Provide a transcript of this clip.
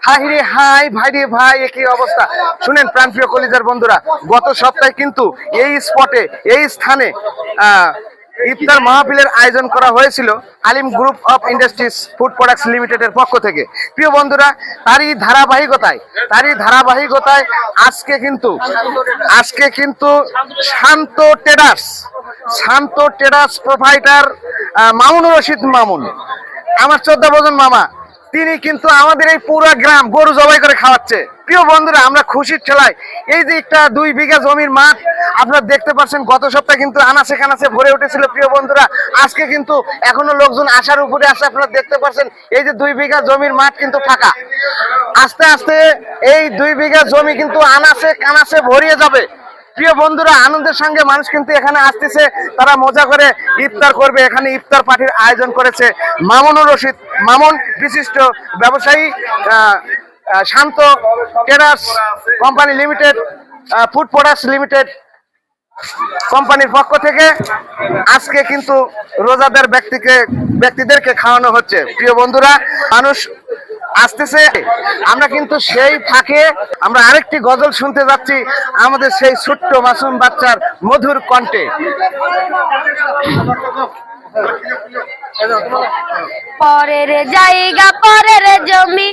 High রে high ভাই রে ভাই, একই অবস্থা। শুনেন প্রাণপ্রিয় কলিজার বন্ধুরা, গত সপ্তাহে কিন্তু এই স্পটে এই স্থানে ইফতার মাহফিলের আয়োজন করা হয়েছিল Alim group of industries food products লিমিটেডের পক্ষ থেকে। প্রিয় বন্ধুরা, তারই ধারাবাহিকতায় আজকে কিন্তু শান্ত ট্রেডার্স প্রোভাইডার মামুনুর রশিদ মামুন, আমার 14 বছর মামা, তিনি কিন্তু আমাদের এই পুরো গ্রাম গরু জবাই করে খাওয়াচ্ছে। প্রিয় বন্ধুরা, আমরা খুশির ঠেলায় এই যে একটা 2 বিঘা জমির মাঠ আপনারা দেখতে পাচ্ছেন, গত সপ্তাহে কিন্তু আনাচে কানাচে ভরে উঠেছিল। প্রিয় বন্ধুরা, আজকে কিন্তু এখনো লোকজন আসার উপরে আসে। আপনারা দেখতে পাচ্ছেন এই যে 2 বিঘা জমির মাঠ কিন্তু ফাঁকা। আস্তে আস্তে এই 2 বিঘা জমি কিন্তু আনাচে কানাচে ভরিয়ে যাবে। প্রিয় বন্ধুরা, আনন্দের সঙ্গে মানুষ কিন্তু এখানে আসতেছে, তারা মজা করে ইফতার করবে। এখানে ইফতার পার্টির আয়োজন করেছে মামুনুর রশিদ মামুন, বিশিষ্ট ব্যবসায়ী, Shanto traders company limited, food products limited কোম্পানির পক্ষ থেকে আজকে কিন্তু রোজাদার ব্যক্তিদেরকে খাওয়ানো হচ্ছে। প্রিয় বন্ধুরা, মানুষ আসতেছে। আমরা কিন্তু সেই ফাঁকে আমরা আরেকটি গজল শুনতে যাচ্ছি আমাদের সেই ছোট্ট মাসুম বাচ্চার মধুর কণ্ঠে। পরের জায়গা পরের জমি।